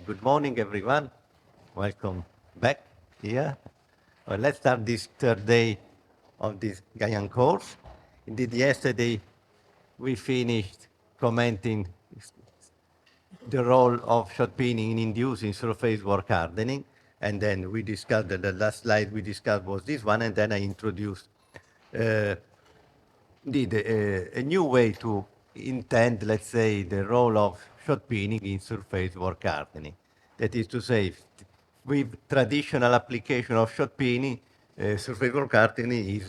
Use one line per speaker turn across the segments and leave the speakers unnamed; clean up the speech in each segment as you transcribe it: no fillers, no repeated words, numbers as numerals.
Good morning, everyone. Welcome back here. Well, let's start this third day of this Gaian course. Indeed, yesterday we finished commenting the role of shot peening in inducing surface work hardening. And then we discussed that the last slide we discussed was this one, and then I introduced uh, indeed a new way to intend, let's say, the role of shot peening in surface work hardening. That is to say, with traditional application of shot peening, surface work hardening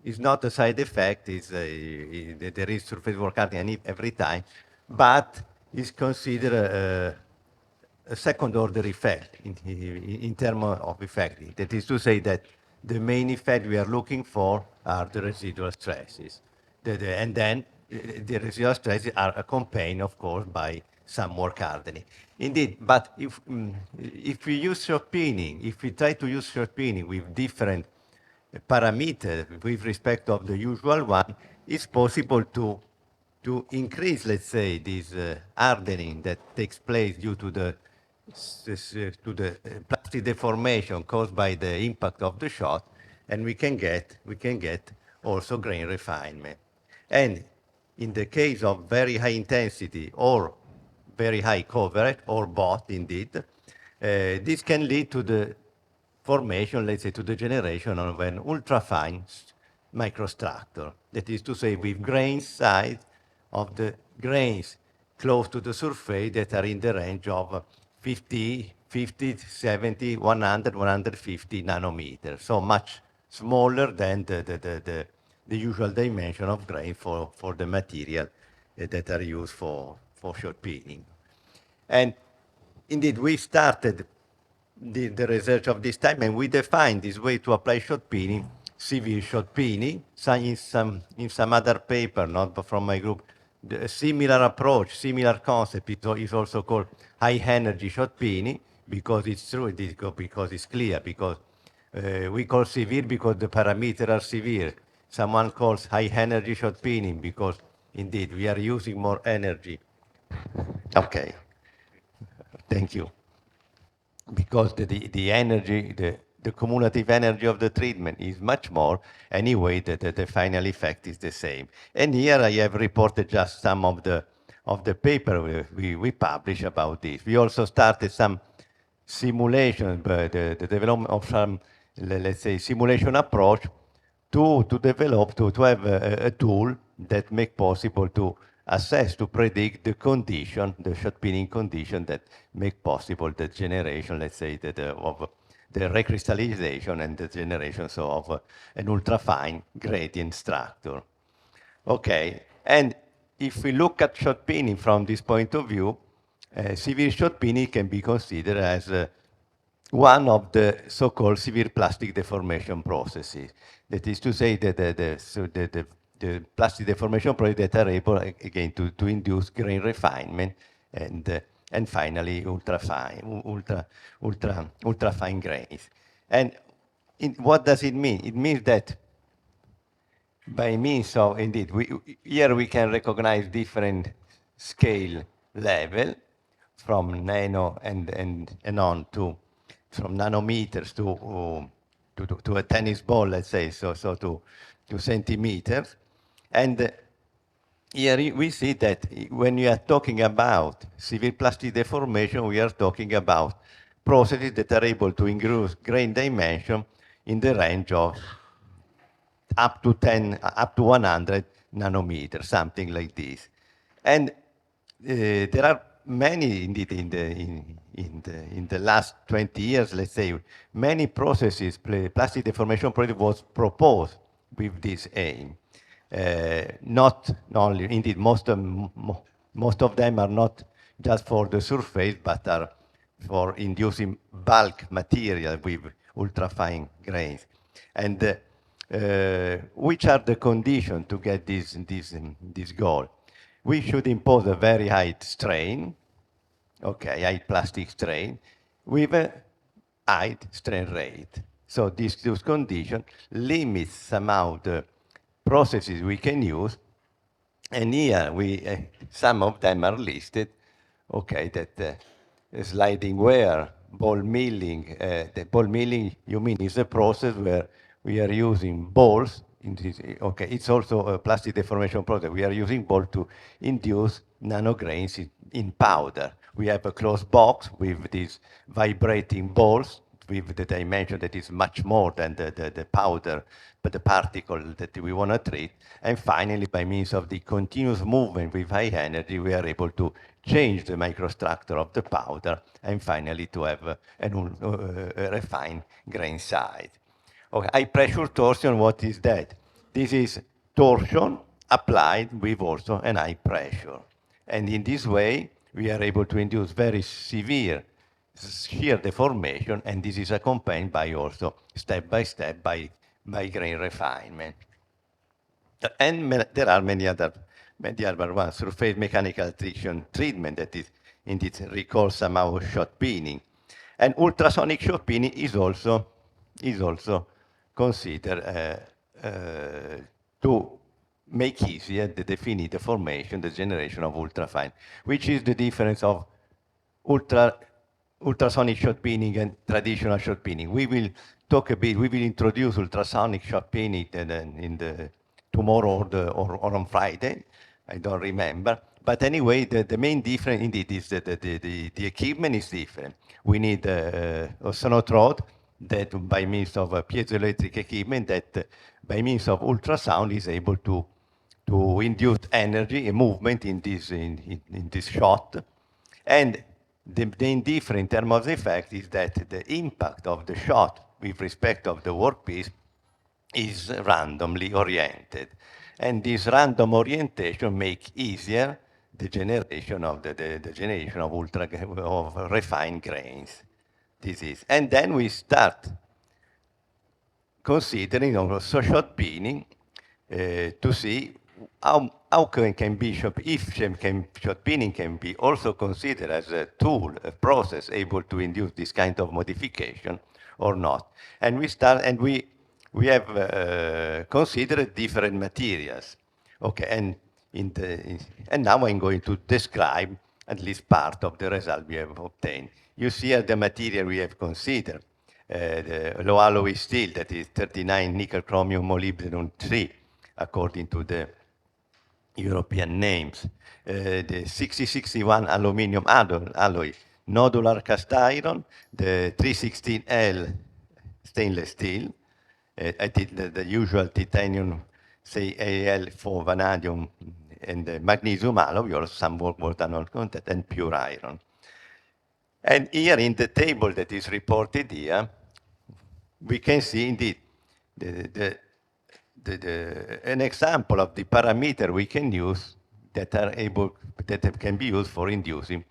is not a side effect. There is surface work hardening every time, but is considered a second order effect in terms of effect. That is to say that the main effect we are looking for are the residual stresses. And then the residual stresses are accompanied, of course, by some work hardening. Indeed, but if we use shot peening, if we try to use shot peening with different parameter with respect of the usual one, it's possible to increase, let's say, this hardening that takes place due to the plastic deformation caused by the impact of the shot, and we can get also grain refinement. And in the case of very high intensity or very high coverage, or both indeed, this can lead to the formation, let's say, to the generation of an ultrafine microstructure. That is to say, with grain size of the grains close to the surface that are in the range of 50, 70, 100, 150 nanometers. So much smaller than the usual dimension of grain for the material that are used for shot peening. And indeed, we started the research of this time, and we defined this way to apply shot peening, severe shot peening. In some other paper, not from my group, the similar approach, similar concept is also called high energy shot peening, because it's true, because it's clear, because we call severe because the parameters are severe. Someone calls high energy shot peening because indeed we are using more energy. Okay, thank you. Because the energy, the cumulative energy of the treatment is much more. Anyway, the final effect is the same. And here I have reported just some of the paper we published about this. We also started some simulation, the development of some, let's say, simulation approach to develop, to have a tool that make possible to assess, to predict the condition, the shot peening condition that make possible the generation, let's say, of the recrystallization and the generation of an ultrafine gradient structure. Okay, and if we look at shot peening from this point of view, severe shot peening can be considered as one of the so-called severe plastic deformation processes. That is to say that the plastic deformation processes that are able, again, to induce grain refinement and finally ultrafine grains. And what does it mean? It means that by means of, indeed, here we can recognize different scale level from nano and on to, from nanometers to a tennis ball, let's say, so to centimeters. And here we see that when we are talking about severe plastic deformation, we are talking about processes that are able to increase grain dimension in the range of up to 100 nanometers, something like this. And there are many, indeed, in the last 20 years, let's say, many processes, plastic deformation project was proposed with this aim. Not only, indeed, most of them are not just for the surface, but are for inducing bulk material with ultrafine grains. And which are the conditions to get this goal? We should impose a very high strain, okay, high plastic strain, with a high strain rate. So these conditions limit somehow the processes we can use, and here some of them are listed, okay, that sliding wear, ball milling. The ball milling, you mean, is a process where we are using balls. Okay, it's also a plastic deformation process. We are using ball to induce nanograins in powder. We have a closed box with these vibrating balls with the dimension that is much more than the powder, but the particle that we want to treat. And finally, by means of the continuous movement with high energy, we are able to change the microstructure of the powder and finally to have a refined grain size. Okay, high pressure torsion, what is that? This is torsion applied with also an high pressure. And in this way, we are able to induce very severe shear deformation, and this is accompanied by also step by step by grain refinement. And there are many other ones. Surface mechanical attrition treatment that is indeed recalls somehow shot peening. And ultrasonic shot peening is also considered to make easier the definite deformation, the generation of ultrafine, which is the difference of ultrasonic shot peening and traditional shot peening. We will talk a bit, we will introduce ultrasonic shot peening in the tomorrow or on Friday, I don't remember. But anyway, the main difference indeed is that the equipment is different. We need a sonotrode that by means of a piezoelectric equipment that by means of ultrasound is able to induce energy and movement in this shot. And the main difference in terms of the effect is that the impact of the shot with respect of the workpiece is randomly oriented. And this random orientation makes easier the generation of the generation of of refined grains. This is. And then we start considering also shot peening to see how can be shot peening can be also considered as a tool, a process able to induce this kind of modification or not. And we have considered different materials. Okay, and now I'm going to describe at least part of the result we have obtained. You see here the material we have considered. The low alloy steel, that is 39 nickel chromium molybdenum 3, according to the European names. The 6061 aluminum alloy, nodular cast iron, the 316L stainless steel. I did the usual titanium, say Al for vanadium, and the magnesium alloy, or some work was done on content, and pure iron. And here in the table that is reported here, we can see indeed an example of the parameter we can use that can be used for inducing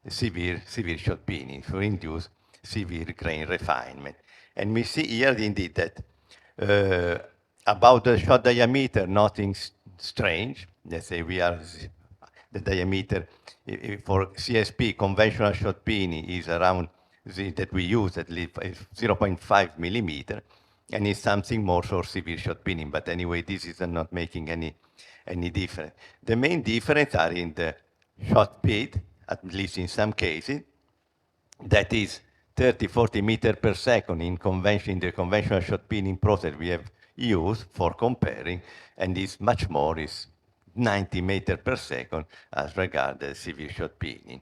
severe shot peening, for induce severe grain refinement. And we see here indeed that about the shot diameter, nothing strange. Let's say the diameter for CSP, conventional shot peening, is around that we use at least 0.5 millimeter, and it's something more for severe shot peening. But anyway, this is not making any difference. The main difference are in the shot speed, at least in some cases, that is 30, 40 meters per second in the conventional shot peening process we have used for comparing, and is much more, is 90 meters per second as regards the severe shot peening.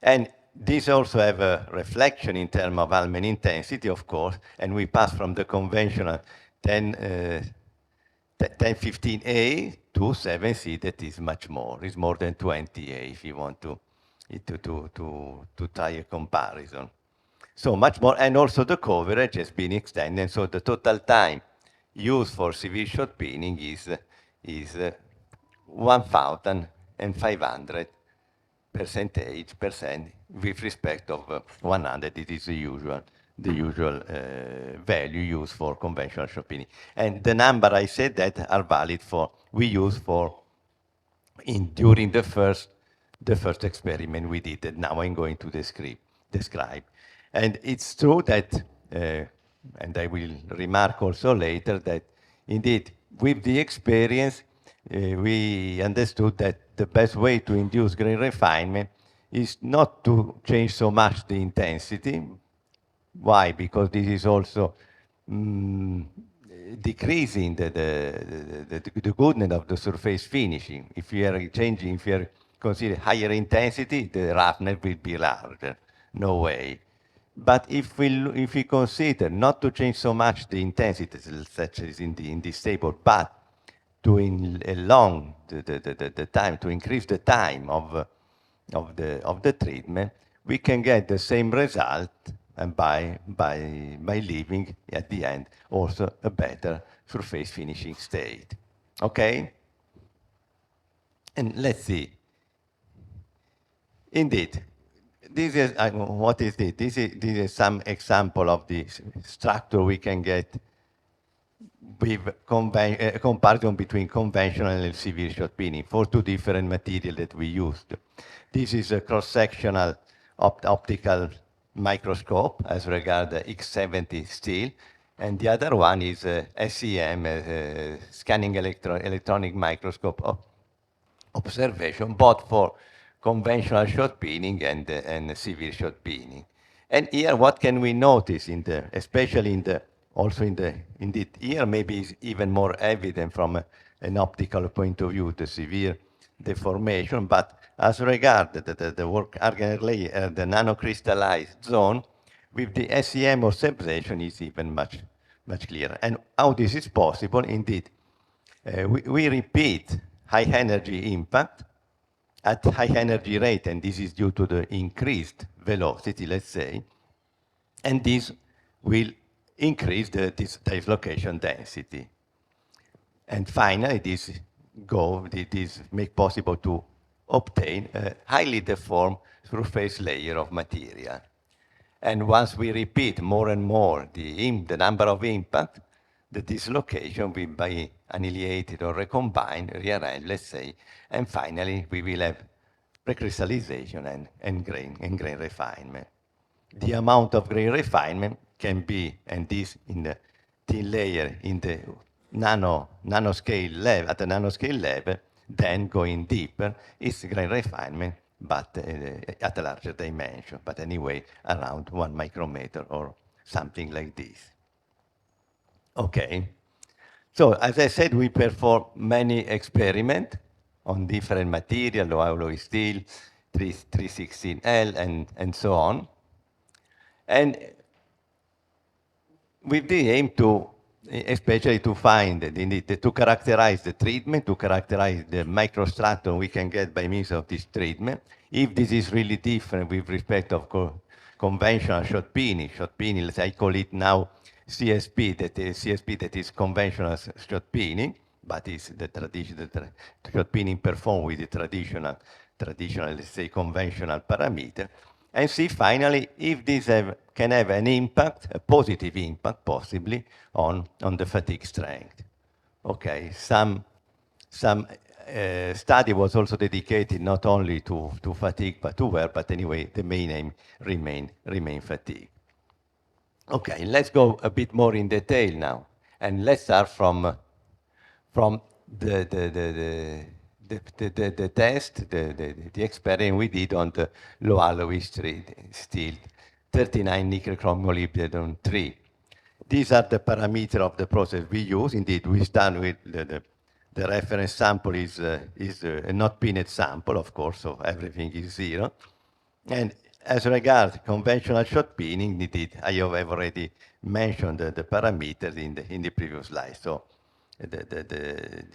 And these also have a reflection in terms of Almen intensity, of course, and we pass from the conventional 1015A to 7C, that is much more. It's more than 20A if you want to try a comparison. So much more, and also the coverage has been extended, so the total time used for severe shot peening is 1,500 percent with respect of 100. It is the usual value used for conventional shot peening. And the number I said that are valid for, we use for during the first experiment we did, that now I'm going to describe. And it's true that, and I will remark also later, that indeed with the experience we understood that the best way to induce grain refinement is not to change so much the intensity. Why? Because this is also mm, decreasing the goodness of the surface finishing. If you are changing, if you are consider higher intensity, the roughness will be larger. No way. But if we consider not to change so much the intensity, such as in this table, but to elong the time, to increase the time of the treatment, we can get the same result and by leaving at the end also a better surface finishing state. Okay? And let's see. Indeed, this is what is it? This is some example of the structure we can get with comparison between conventional and severe shot peening for two different materials that we used. This is a cross-sectional optical microscope as regard the X70 steel, and the other one is a SEM, scanning electronic microscope observation, both for conventional shot peening and severe shot peening. And here, what can we notice especially indeed, here maybe is even more evident from an optical point of view, the severe deformation, but as regard the work argon layer, the nanocrystallized zone, with the SEM observation is even much clearer. And how this is possible, indeed, we repeat high energy impact at high energy rate, and this is due to the increased velocity, let's say, and this will increase this dislocation density. And finally, this make possible to obtain a highly deformed surface layer of material. And once we repeat more and more the number of impact, the dislocation will be annihilated or recombined, rearranged, let's say, and finally we will have recrystallization and grain refinement. The amount of grain refinement can be, and this in the thin layer in the nanoscale level, at the nanoscale level, then going deeper is grain refinement, but at a larger dimension, but anyway, around 1 micrometer or something like this. Okay. So as I said, we perform many experiments on different material, low alloy steel, 316L, and so on. And with the aim to, especially to find, to characterize the treatment, to characterize the microstructure we can get by means of this treatment, if this is really different with respect of conventional shot peening, I call it now CSP, that is conventional shot peening, but it's the traditional shot peening performed with the traditional, let's say, conventional parameter, and see finally if this can have an impact, a positive impact possibly, on the fatigue strength. Okay, some study was also dedicated not only to fatigue but to wear, but anyway, the main aim remain fatigue. Okay, let's go a bit more in detail now, and let's start from the test, the experiment we did on the low alloy steel, 39 nickel chrome molybdenum 3. These are the parameters of the process we use. Indeed, we start with the reference sample is a not peened sample, of course, so everything is 0. And as regards conventional shot peening, indeed, I have already mentioned the parameters in the previous slide. So the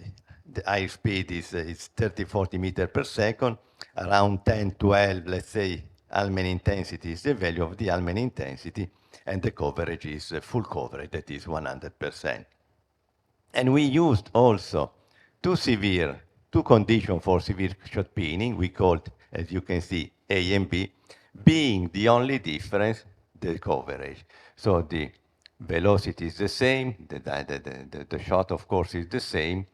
air speed is 30-40 meters per second, around 10-12, let's say, Almen intensity is the value of the Almen intensity, and the coverage is full coverage, that is 100%. And we used also two conditions for severe shot peening. We called, as you can see, A and B, being the only difference, the coverage. So the velocity is the same, the shot, of course, is the same,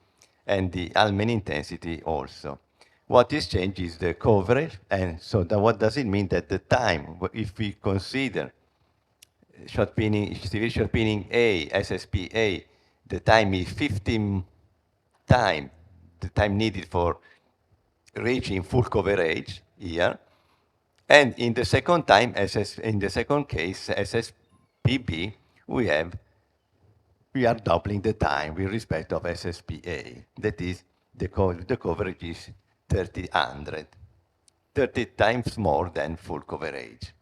and the Almen intensity also. What is changed is the coverage, and so what does it mean? That the time, if we consider shot peening, severe shot peening A, SSP A, the time is 15 the time needed for reaching full coverage here, And in the second time, in the second case, SSPB, we are doubling the time with respect of SSPA. That is, the coverage is 30 times more than full coverage.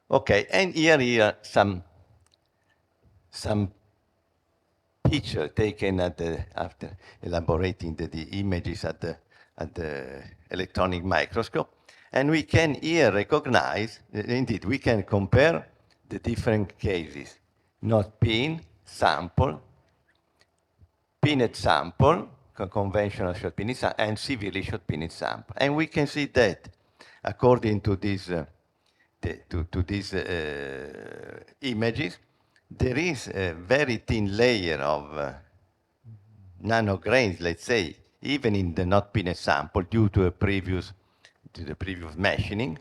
Okay, and here some picture taken after elaborating the images at the electronic microscope. And we can here recognize, indeed, we can compare the different cases, not pin, sample, pinned sample, conventional shot peening sample, and severely shot peening sample. And we can see that according to these images, there is a very thin layer of nanograins, let's say, even in the not pinned sample due to the previous machining,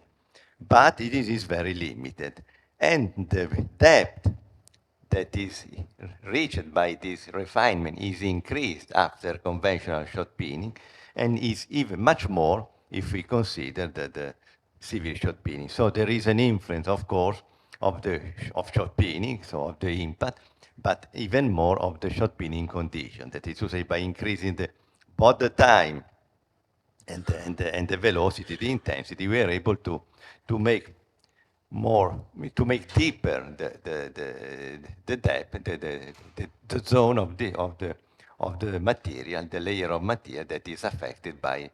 but it is very limited. And the depth that is reached by this refinement is increased after conventional shot peening and is even much more if we consider the severe shot peening. So there is an influence, of course, of shot peening, so of the impact, but even more of the shot peening condition. That is to say, by increasing both the time and the velocity, the intensity, we are able to make deeper the depth, the zone of the material, the layer of material that is affected by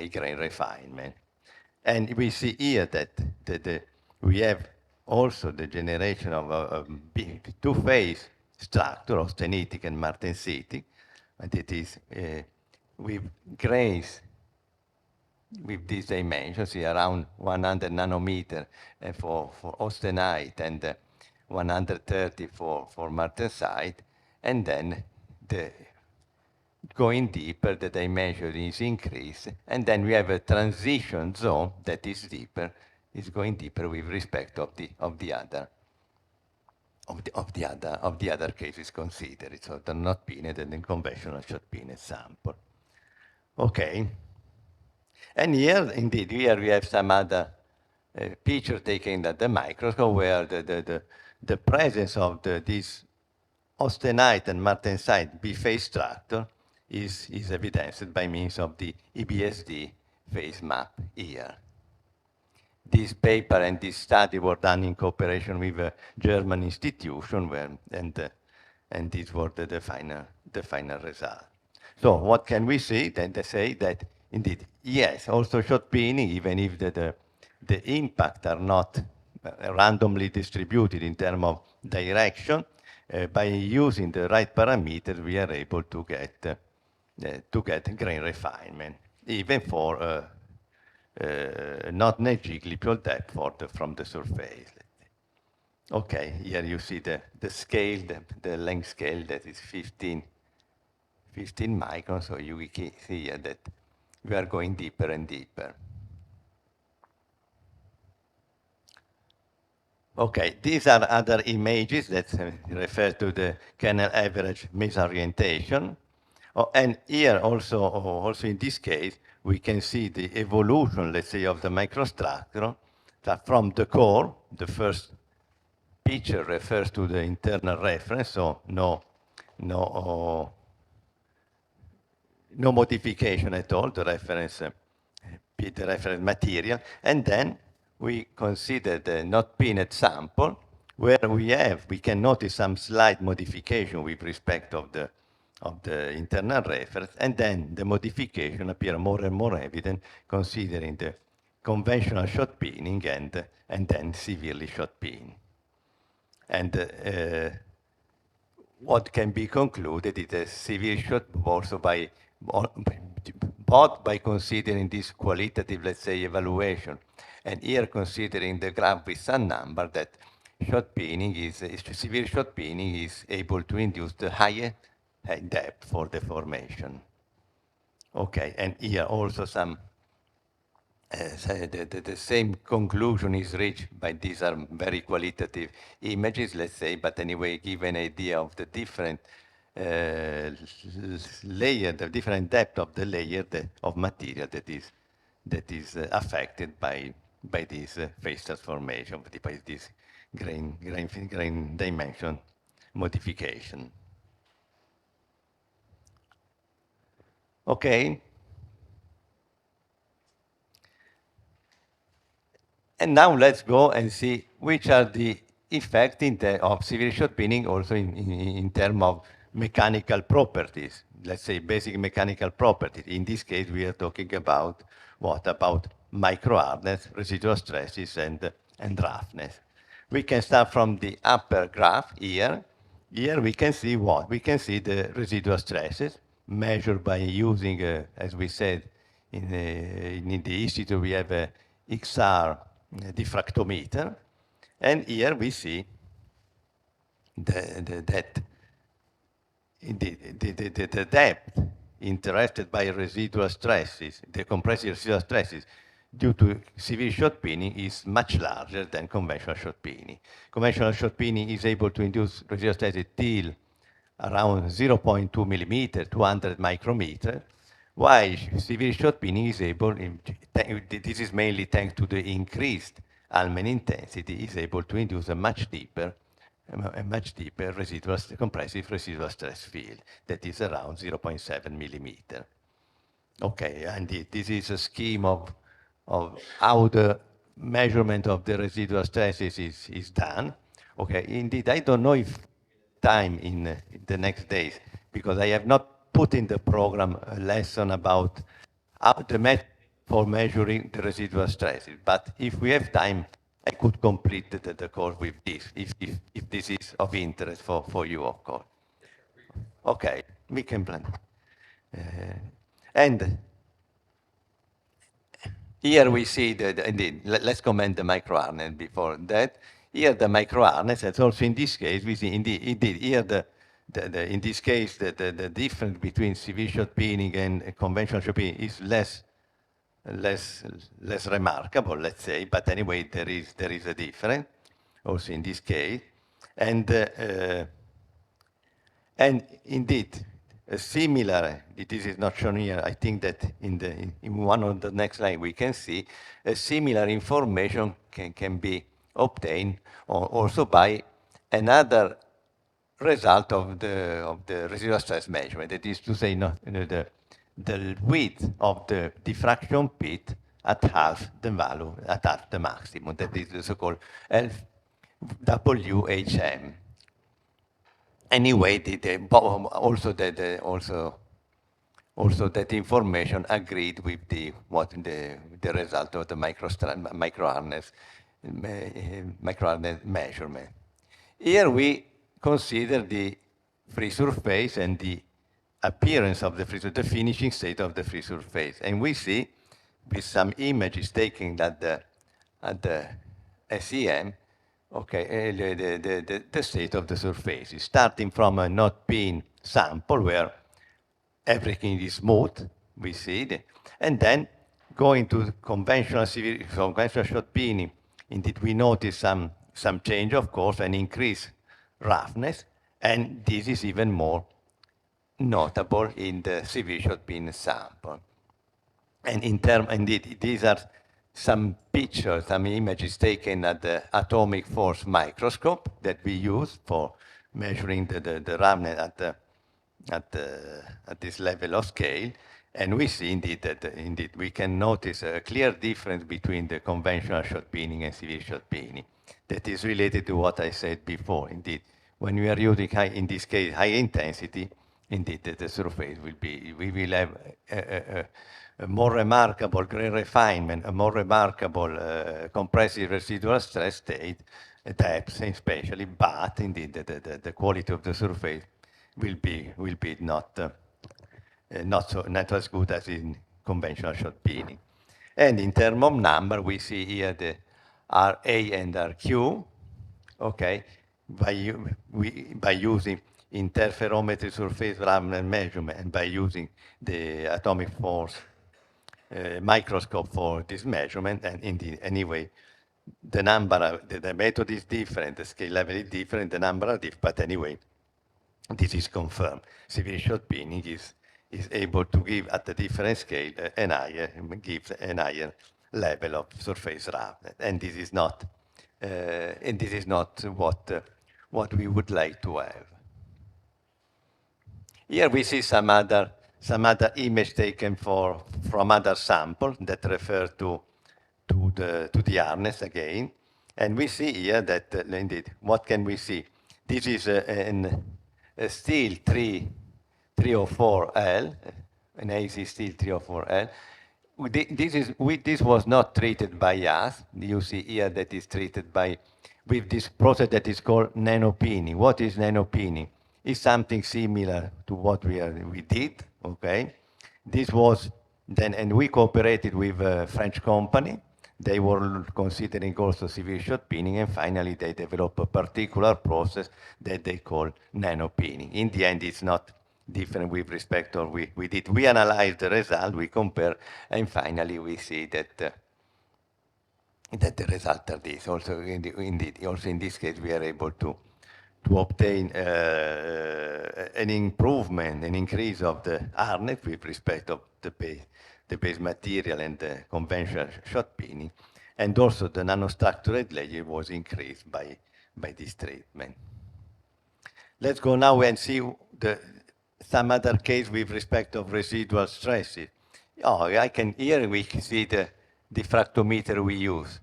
grain refinement. And we see here that we have also the generation of a two-phase structure, austenitic and martensitic, and it is with grains with these dimensions, here around 100 nanometer for austenite and 130 for martensite, and then going deeper, the dimension is increased, and then we have a transition zone that is deeper, is going deeper with respect of the other cases considered. So the not pinned and the conventional shot pinned sample. Okay. And here, indeed, here we have some other picture taken at the microscope where the presence of this austenite and martensite B-phase structure is evidenced by means of the EBSD phase map here. This paper and this study were done in cooperation with a German institution, and these were the final result. So what can we see? Then they say that indeed, yes, also shot peening, even if the impact are not randomly distributed in terms of direction, by using the right parameters, we are able to get grain refinement, even for not negligible depth from the surface. Okay, here you see the scale, the length scale that is 15 microns, so you can see here that we are going deeper and deeper. Okay, these are other images that refer to the kernel average misorientation. Oh, and here also in this case, we can see the evolution, let's say, of the microstructure that from the core, the first picture refers to the internal reference, so no modification at all, the reference material. And then we consider the not pinned sample, where we can notice some slight modification with respect of the internal reference, and then the modification appear more and more evident considering the conventional shot peening and then severely shot peening. And what can be concluded is a severe shot also both by considering this qualitative, let's say, evaluation, and here considering the graph with some number that severe shot peening is able to induce the higher depth for deformation. Okay, and here also some the same conclusion is reached by these are very qualitative images, let's say, but anyway, give an idea of the different layer, the different depth of the layer of material that is affected by this phase transformation, by this grain dimension modification. Okay. And now let's go and see which are the effects of severe shot peening also in terms of mechanical properties, let's say basic mechanical properties. In this case, we are talking about what? About micro hardness, residual stresses, and roughness. We can start from the upper graph here. Here we can see what? We can see the residual stresses measured by using, as we said, in the institute we have a XR diffractometer, and here we see that the depth interested by residual stresses, the compressive residual stresses due to severe shot peening is much larger than conventional shot peening. Conventional shot peening is able to induce residual stresses till around 0.2 millimeter, 200 micrometer, while severe shot peening is able, this is mainly thanks to the increased Almen intensity, is able to induce a much deeper compressive residual stress field that is around 0.7 millimeter. Okay, and this is a scheme of how the measurement of the residual stresses is done. Okay, indeed, I don't know if time in the next days, because I have not put in the program a lesson about how the method for measuring the residual stresses. But if we have time, I could complete the course with this, if this is of interest for you, of course. Okay, we can plan. And here we see indeed, let's comment the microharness before that. Here the microharness, and also in this case, we see indeed here in this case the difference between severe shot peening and conventional shot peening is less remarkable, let's say, but anyway, there is a difference also in this case. And indeed, a similar, this is not shown here, I think that in one of the next slide we can see, a similar information can be obtained also by another result of the residual stress measurement. That is to say, the width of the diffraction pit at half the value, at half the maximum. That is the so-called WHM. Anyway, also that information agreed with the result of the microharness measurement. Here we consider the free surface and the appearance of the free surface, the finishing state of the free surface, and we see with some images taken at the SEM. Okay, the state of the surface is starting from a not peen sample where everything is smooth, we see it, and then going to conventional shot peening. Indeed, we notice some change, of course, and increased roughness, and this is even more notable in the severe shot peen sample. And indeed, these are some pictures, some images taken at the atomic force microscope that we use for measuring the roughness at this level of scale. And we see indeed that we can notice a clear difference between the conventional shot peening and severe shot peening. That is related to what I said before. Indeed, when we are using in this case, high intensity, indeed the surface we will have a more remarkable grain refinement, a more remarkable compressive residual stress state, depth especially, but indeed the quality of the surface will be not as good as in conventional shot peening. And in terms of number, we see here the RA and RQ, okay, by using interferometry surface roughness measurement and by using the atomic force microscope for this measurement, and indeed, anyway, the method is different, the scale level is different, the number are different, but anyway, this is confirmed. Severe shot peening is able to give at a different scale gives an higher level of surface roughness, and this is not what we would like to have. Here we see some other image taken from other samples that refer to the harness again. And we see here that, indeed, what can we see? This is a steel 304L, an AC steel 304L. This was not treated by us. You see here that is treated with this process that is called nanopeening. What is nanopeening? It's something similar to what we did, okay? This was then, and we cooperated with a French company. They were considering also severe shot peening, and finally they developed a particular process that they call nanopeening. In the end, it's not different with respect to we did. We analyzed the result, we compare, and finally we see that the result are this. Also, indeed, also in this case, we are able to obtain an improvement, an increase of the hardness with respect of the base material and the conventional shot peening, and also the nanostructured layer was increased by this treatment. Let's go now and see some other case with respect of residual stresses. Here we can see the diffractometer we use.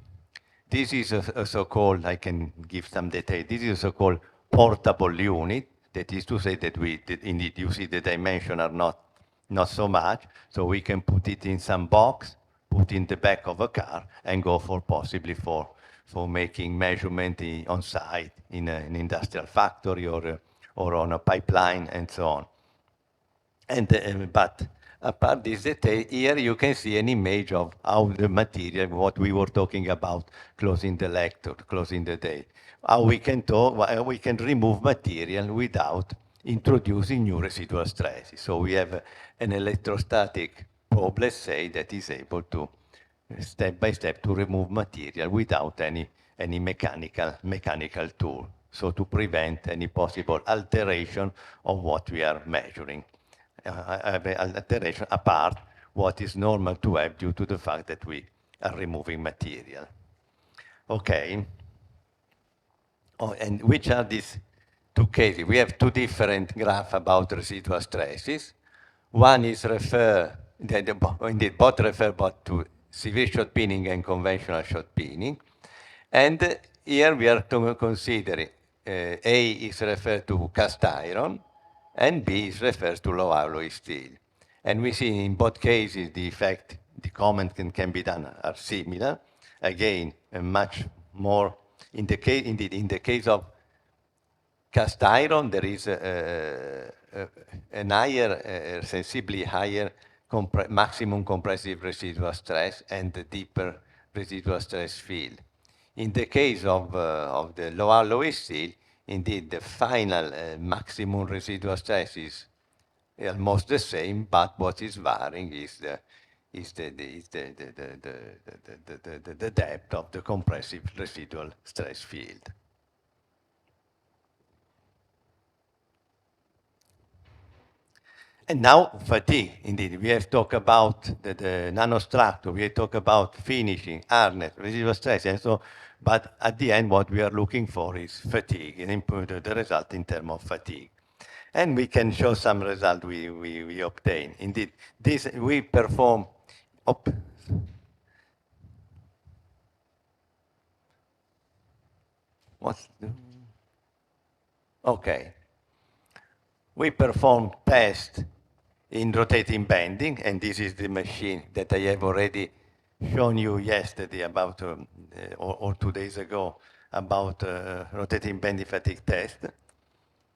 This is a so-called, I can give some detail, this is a so-called portable unit. That is to say that indeed, you see the dimension are not so much, so we can put it in some box, put in the back of a car, and go possibly for making measurement on site in an industrial factory or on a pipeline and so on. But apart this detail, here you can see an image of how the material, what we were talking about, closing the lecture, closing the day. How we can remove material without introducing new residual stresses. So we have an electrostatic probe, let's say, that is able to, step by step, to remove material without any mechanical tool. So to prevent any possible alteration of what we are measuring. Alteration apart what is normal to have due to the fact that we are removing material. Okay. And which are these two cases? We have two different graphs about residual stresses. One is indeed both refer both to severe shot peening and conventional shot peening. And here we are considering A is referred to cast iron, and B is refers to low alloy steel. And we see in both cases the effect, the comment can be done are similar. Again, much more, in the case of cast iron, there is a higher, sensibly higher maximum compressive residual stress and a deeper residual stress field. In the case of the low alloy steel, indeed, the final maximum residual stress is almost the same, but what is varying is the depth of the compressive residual stress field. And now fatigue, indeed. We have talked about the nanostructure, we have talked about finishing, hardness, residual stress, and so, but at the end what we are looking for is fatigue, and the result in terms of fatigue. And we can show some result we obtain. Indeed, this we perform, okay. We perform tests in rotating bending, and this is the machine that I have already shown you yesterday about, or 2 days ago, about rotating bending fatigue test.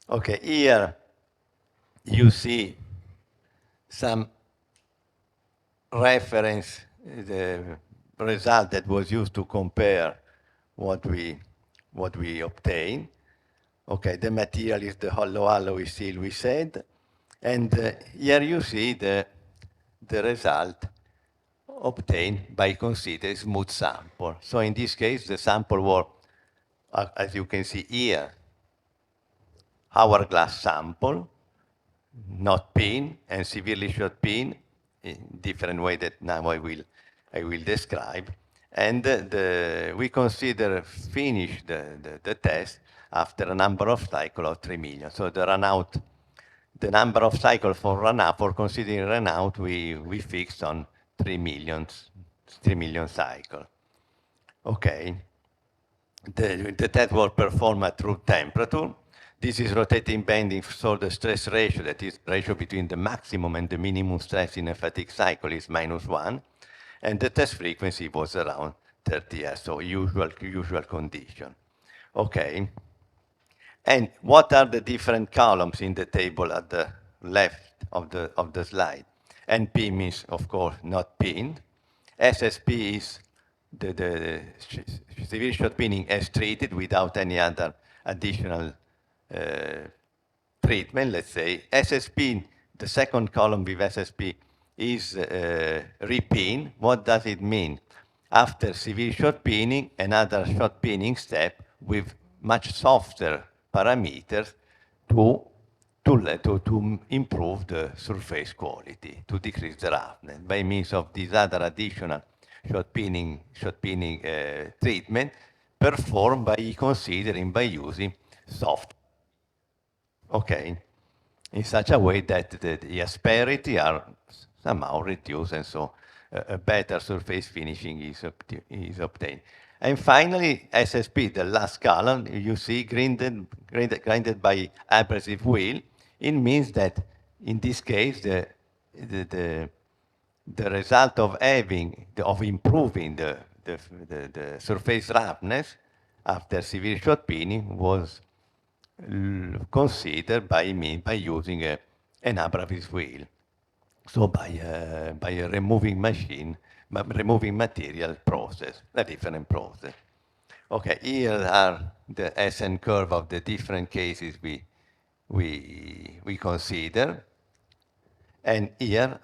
Okay, here you see some reference, the result that was used to compare what we obtained. Okay, the material is the hollow alloy steel, we said. And here you see the result obtained by considering smooth sample. So in this case, the sample was, as you can see here, hourglass sample, not peen, and severely short peen, in different way that now I will describe. And we consider finish the test after a number of cycles of 3 million. So the run out, the number of cycles for run out, for considering run out, we fixed on 3 million cycles. Okay. The test was performed at room temperature. This is rotating bending, so the stress ratio, that is ratio between the maximum and the minimum stress in a fatigue cycle, is -1. And the test frequency was around 30 Hz, so usual condition. Okay. And what are the different columns in the table at the left of the slide? NP means, of course, not pinned. SSP is the severe short pinning as treated without any other additional treatment, let's say. SSP, the second column with SSP, is repin. What does it mean? After severe short pinning, another short pinning step with much softer parameters to improve the surface quality, to decrease the roughness by means of this other additional short pinning treatment performed by using soft. Okay, in such a way that the asperity are somehow reduced, and so a better surface finishing is obtained. And finally, SSP, the last column, you see grinded by abrasive wheel. It means that in this case, the result of improving the surface roughness after severe short pinning was considered by using an abrasive wheel. So by a removing material process, a different process. Okay, here are the SN curve of the different cases we consider. And here,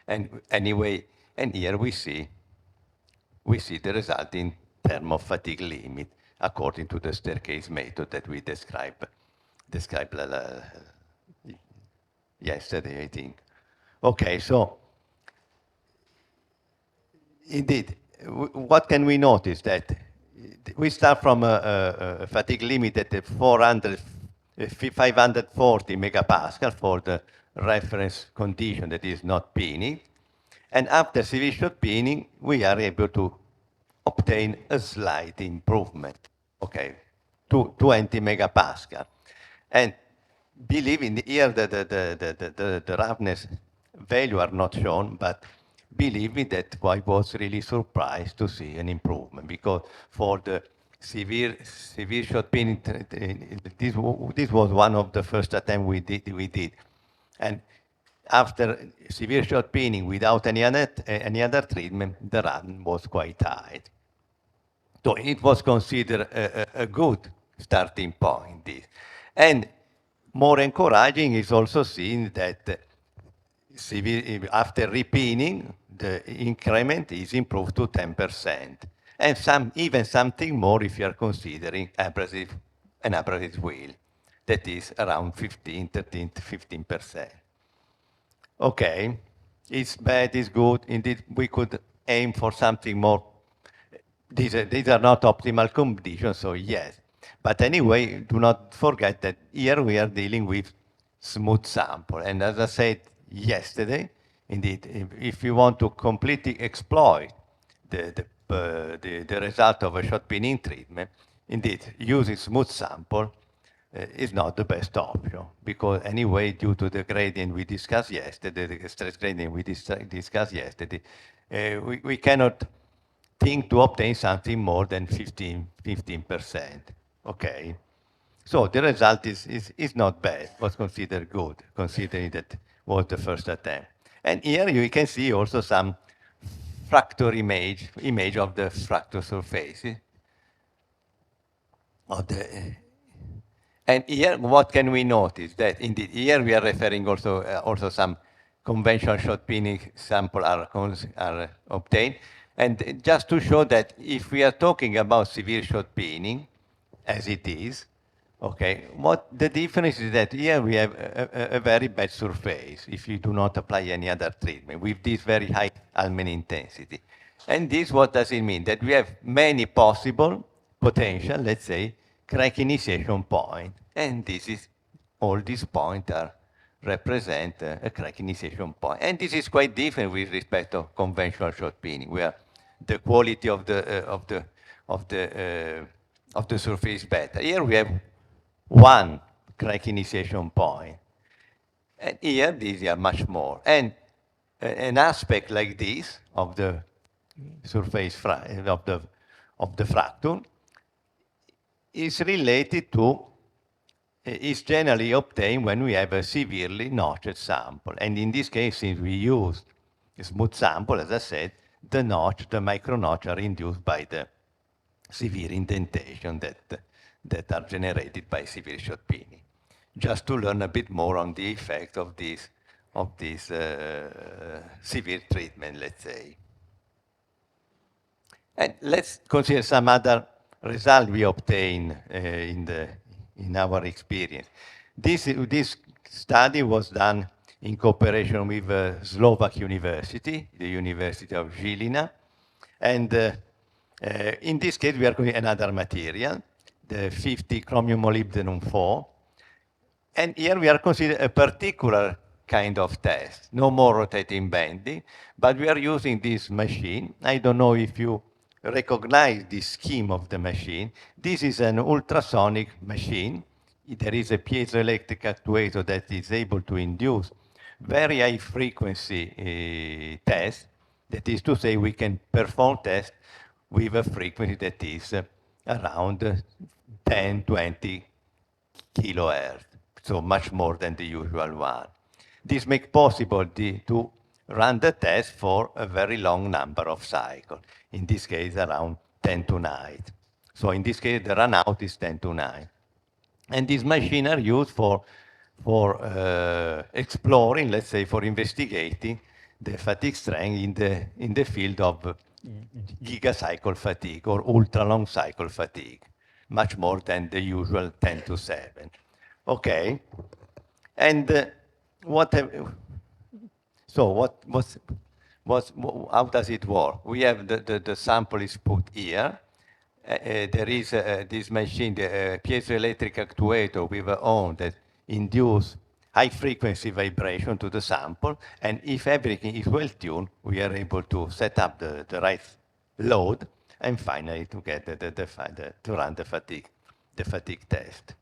here we see the result in terms of fatigue limit according to the staircase method that we described yesterday, I think. Okay, so indeed, what can we notice? That we start from a fatigue limit at 540 megapascal for the reference condition that is not peening. And after severe short peening, we are able to obtain a slight improvement, okay, to 20 megapascal. And believe in here the roughness value are not shown, but believe me that I was really surprised to see an improvement, because for the severe short pinning, this was one of the first attempts we did. And after severe short pinning without any other treatment, the run was quite high. So it was considered a good starting point. This. And more encouraging is also seeing that after repinning, the increment is improved to 10%. And even something more if you are considering an abrasive wheel. That is around 13 to 15%. Okay, it's bad, it's good. Indeed, we could aim for something more. These are not optimal conditions, so yes. But anyway, do not forget that here we are dealing with smooth sample. And as I said yesterday, indeed, if you want to completely exploit the result of a short pinning treatment, indeed, using smooth sample is not the best option, because anyway, due to the gradient we discussed yesterday, the stress gradient we discussed yesterday, we cannot think to obtain something more than 15%. Okay, so the result is not bad, was considered good, considering that was the first attempt. And here you can see also some fracture image of the fracture surface. And here, what can we notice? That indeed, here we are referring also some conventional short pinning sample are obtained. And just to show that if we are talking about severe short pinning, as it is, Okay, what the difference is that here we have a very bad surface if you do not apply any other treatment with this very high aluminium intensity. And this, what does it mean? That we have many possible potential, let's say, crack initiation point. And this is, all these points are represent a crack initiation point. And this is quite different with respect to conventional shot peening, where the quality of the surface is better. Here we have one crack initiation point. And here, these are much more. And an aspect like this of the surface of the fracture is related to, is generally obtained when we have a severely notched sample. And in this case, since we used a smooth sample, as I said, the notch, the micro notch are induced by the severe indentation that are generated by severe shot peening. Just to learn a bit more on the effect of this severe treatment, let's say. And let's consider some other result we obtain in our experience. This study was done in cooperation with Slovak University, the University of Žilina. And in this case, we are going another material, the 50 chromium molybdenum 4. And here we are considering a particular kind of test, no more rotating bending, but we are using this machine. I don't know if you recognize the scheme of the machine. This is an ultrasonic machine. There is a piezoelectric actuator that is able to induce very high frequency tests. That is to say, we can perform tests with a frequency that is around 10, 20 kilohertz, so much more than the usual one. This makes possible to run the test for a very long number of cycles, in this case around 10 to 9. So in this case, the run out is 10 to 9. And these machines are used for exploring, let's say, for investigating the fatigue strength in the field of gigacycle fatigue or ultra long cycle fatigue, much more than the usual 10 to 7. Okay, and how does it work? We have the sample is put here. There is this machine, the piezoelectric actuator with a on that induce high frequency vibration to the sample. And if everything is well tuned, we are able to set up the right load and finally to get to run the fatigue test.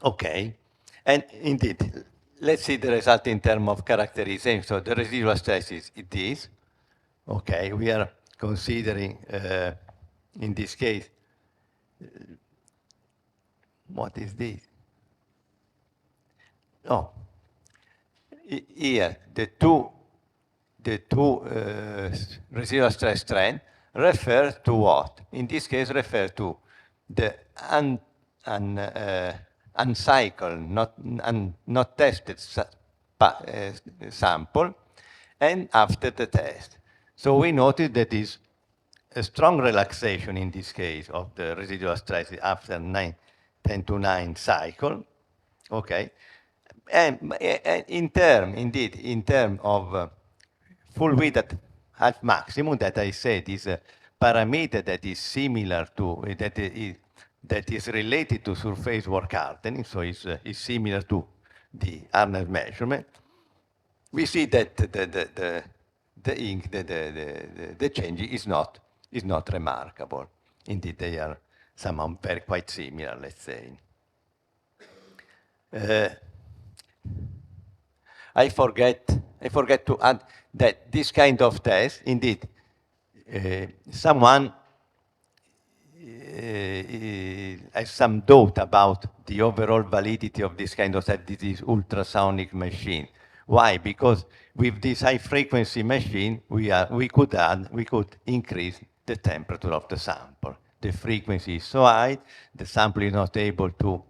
Okay, and indeed, let's see the result in terms of characterization. So the residual stress is this. Okay, we are considering, in this case, what is this? Oh, here, the two residual stress trend refer to what? In this case, refer to the uncycled, not tested sample, and after the test. So we noted that is a strong relaxation in this case of the residual stress after 10 to 9 cycle. Okay, and in term of full width at half maximum, that I said is a parameter that is similar to that is related to surface work hardening, so is similar to the hardness measurement. We see that the change is not remarkable. Indeed, they are somehow quite similar, let's say. I forget to add that this kind of test, indeed, someone has some doubt about the overall validity of this kind of test, this ultrasonic machine. Why? Because with this high frequency machine, we could increase the temperature of the sample. The frequency is so high, the sample is not able to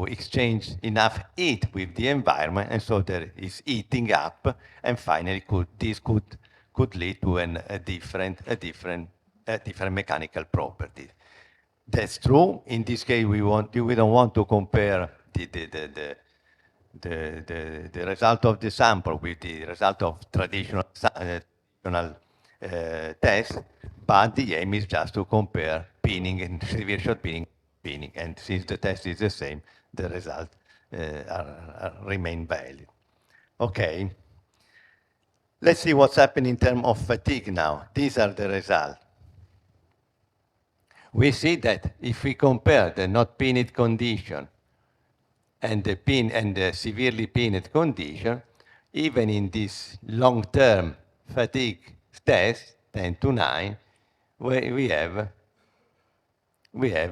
exchange enough heat with the environment, and so there is heating up, and finally this could lead to a different mechanical property. That's true. In this case, we don't want to compare the result of the sample with the result of traditional test, but the aim is just to compare peening and severe short peening, and since the test is the same, the results remain valid. Okay. Let's see what's happening in terms of fatigue now. These are the results. We see that if we compare the not peened condition and the severely peened condition, even in this long-term fatigue test, 10 to 9, we have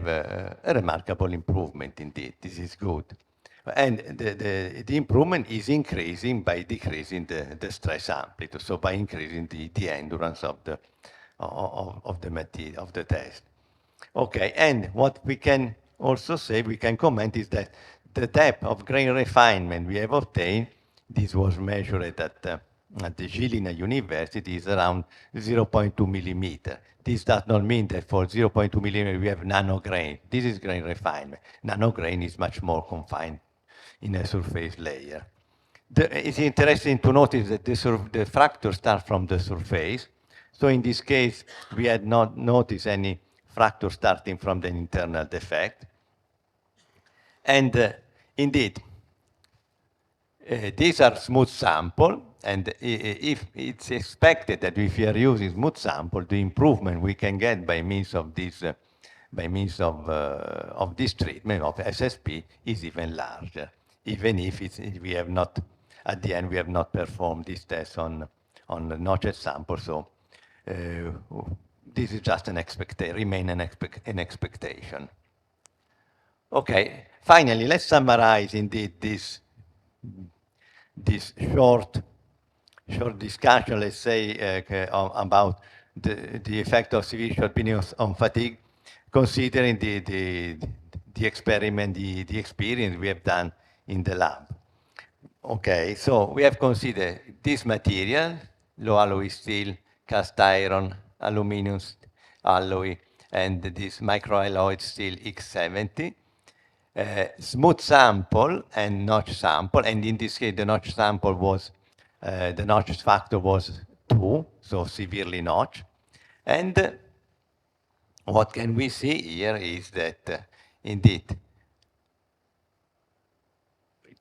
a remarkable improvement indeed. This is good. And the improvement is increasing by decreasing the stress amplitude, so by increasing the endurance of the material, of the test. Okay, and what we can also say, we can comment, is that the depth of grain refinement we have obtained, this was measured at the Jilina University, is around 0.2 millimeter. This does not mean that for 0.2 millimeter we have nanograin. This is grain refinement. Nanograin is much more confined in a surface layer. It's interesting to notice that the fracture starts from the surface. So in this case, we had not noticed any fracture starting from the internal defect. And indeed, these are smooth sample, and if it's expected that if we are using smooth sample, the improvement we can get by means of this treatment of SSP is even larger, even if we have not, at the end, we have not performed this test on the notched sample. So this is just an expectation. Okay, finally, let's summarize indeed this short discussion, let's say, about the effect of severe short peening on fatigue, considering the experiment, the experience we have done in the lab. Okay, so we have considered this material, low alloy steel, cast iron, aluminum alloy, and this microalloy steel X70. Smooth sample and notch sample, and in this case the notch sample was, the notch factor was 2, so severely notched. And what can we see here is that indeed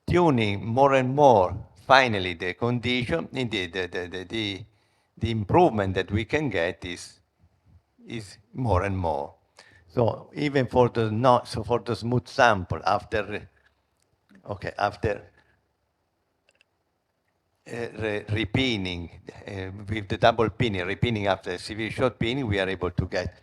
tuning more and more finally the condition, indeed the improvement that we can get is more and more. So even for the smooth sample after repeening with the double peening, repeening after severe short peening, we are able to get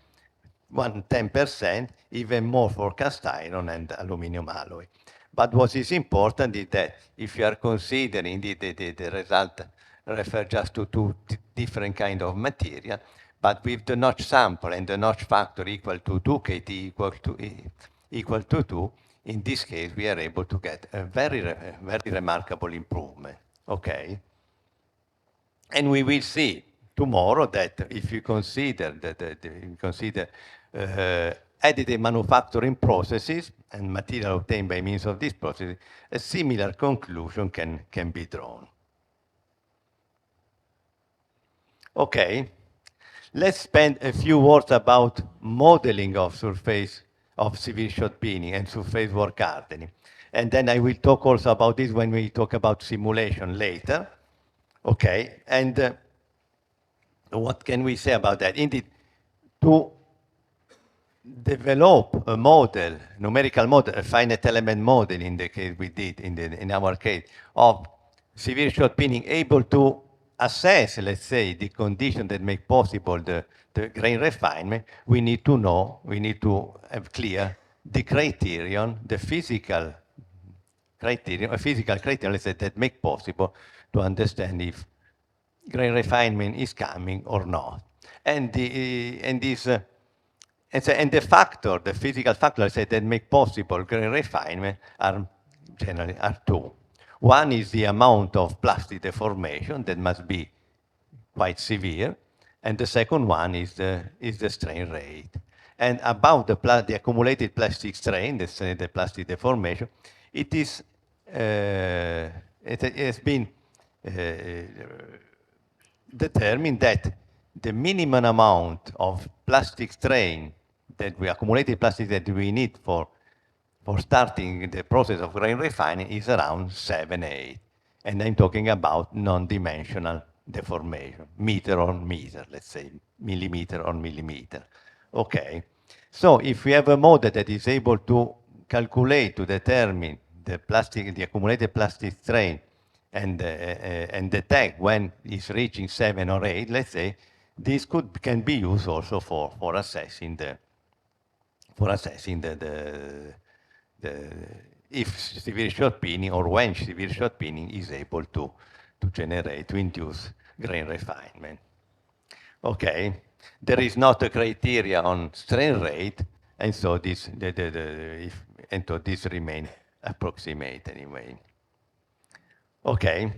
10%, even more for cast iron and aluminum alloy. But what is important is that if you are considering the result refer just to two different kind of material, but with the notch sample and the notch factor equal to 2, KT equal to 2, in this case, we are able to get a very remarkable improvement, okay? And we will see tomorrow that if you consider additive manufacturing processes and material obtained by means of this process, a similar conclusion can be drawn. Okay, let's spend a few words about modeling of surface of severe short peening and surface work hardening. And then I will talk also about this when we talk about simulation later. Okay, and what can we say about that? Indeed, to develop a model, numerical model, a finite element model in the case we did, in our case, of severe short peening, able to assess, let's say, the condition that make possible the grain refinement, we need to have clear the criterion, the physical criterion, let's say, that make possible to understand if grain refinement is coming or not. And the factor, the physical factors that make possible grain refinement are generally two. One is the amount of plastic deformation that must be quite severe, and the second one is the strain rate. And about the accumulated plastic strain, the plastic deformation, it has been determined that the minimum amount of plastic strain that we accumulated plastic that we need for starting the process of grain refining is around 7, 8. And I'm talking about non-dimensional deformation, meter on meter, let's say, millimeter on millimeter. Okay, so if we have a model that is able to calculate, to determine the accumulated plastic strain and detect when it's reaching 7 or 8, let's say, this can be used also for assessing the if severe short peening or when severe short peening is able to induce grain refinement. Okay, there is not a criteria on strain rate, and so this remain approximate anyway. Okay.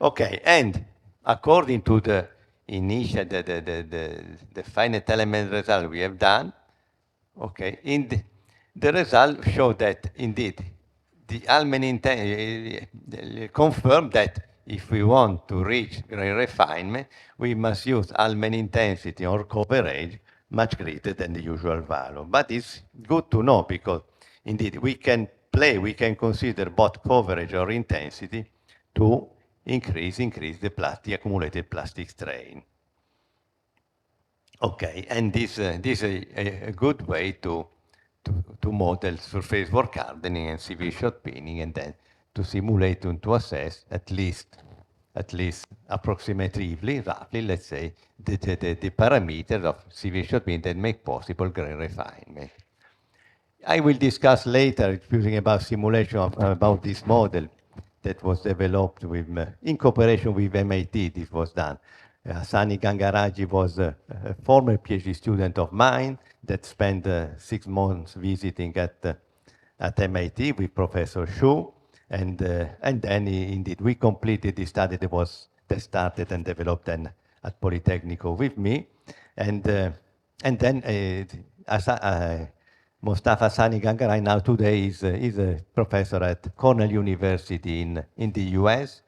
Okay, and according to the initial, the finite element result we have done, okay, the result show that indeed the Allman confirmed that if we want to reach grain refinement, we must use Allman intensity or coverage much greater than the usual value. But it's good to know because indeed we can consider both coverage or intensity to increase the accumulated plastic strain. Okay, and this is a good way to model surface work hardening and severe short peening, and then to simulate and to assess at least approximatively, roughly, let's say, the parameters of severe short peening that make possible grain refinement. I will discuss later, using about simulation about this model that was developed with, in cooperation with MIT. This was done. Sani Gangaraji was a former PhD student of mine that spent 6 months visiting at MIT with Professor Xu, and then indeed we completed the study that started and developed then at Politecnico with me, and then Mostafa Sani Gangarai now today is a professor at Cornell University in the US,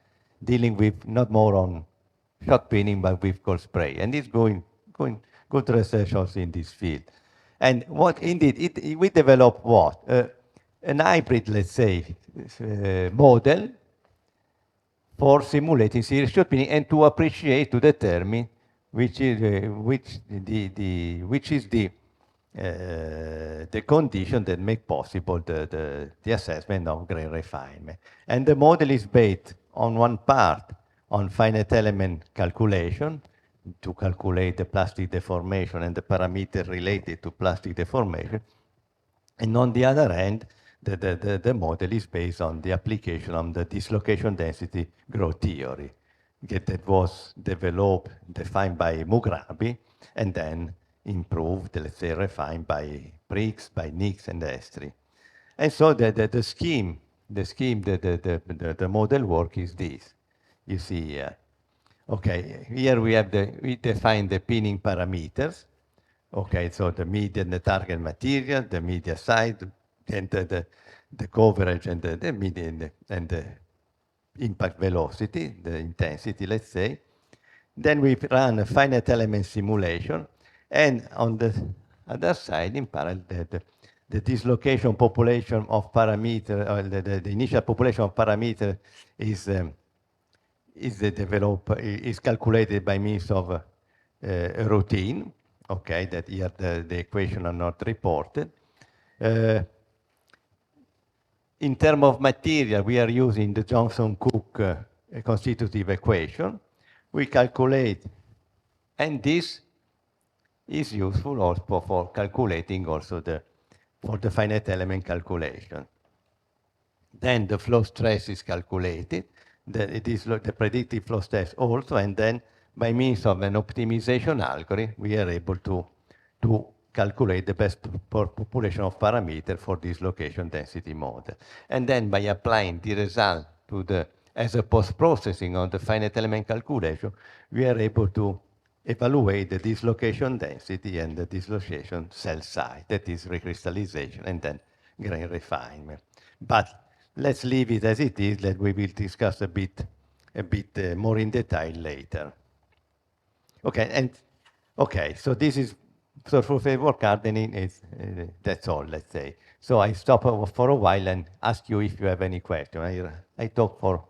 dealing with not more on shot peening but with cold spray, and he's going good research also in this field. And what indeed we developed what an hybrid, let's say, model for simulating serious shot peening and to appreciate, to determine which is the condition that make possible the assessment of grain refinement. And the model is based on one part on finite element calculation to calculate the plastic deformation and the parameter related to plastic deformation. And on the other hand, the model is based on the application of the dislocation density growth theory that was defined by Mugrabi, and then improved, let's say, refined by Briggs, by Nix, and Estri. And so the scheme, the model work is this. You see here. Okay, here we define the peening parameters. Okay, so the median, the target material, the media side, and the coverage, and the median, and the impact velocity, the intensity, let's say. Then we run a finite element simulation, and on the other side, in parallel, the dislocation population of parameter, or the initial population of parameter is calculated by means of a routine. Okay, that here the equation are not reported. In terms of material, we are using the Johnson-Cook constitutive equation. We calculate, and this is useful also for calculating also for the finite element calculation. Then the flow stress is calculated, the predictive flow stress also, and then by means of an optimization algorithm, we are able to calculate the best population of parameters for this dislocation density model. And then by applying the result as a post-processing on the finite element calculation, we are able to evaluate the dislocation density and the dislocation cell size, that is recrystallization, and then grain refinement. But let's leave it as it is, that we will discuss a bit more in detail later. Okay, so this is, so for favor gardening is, that's all, let's say. So I stop for a while and ask you if you have any question. I talk for,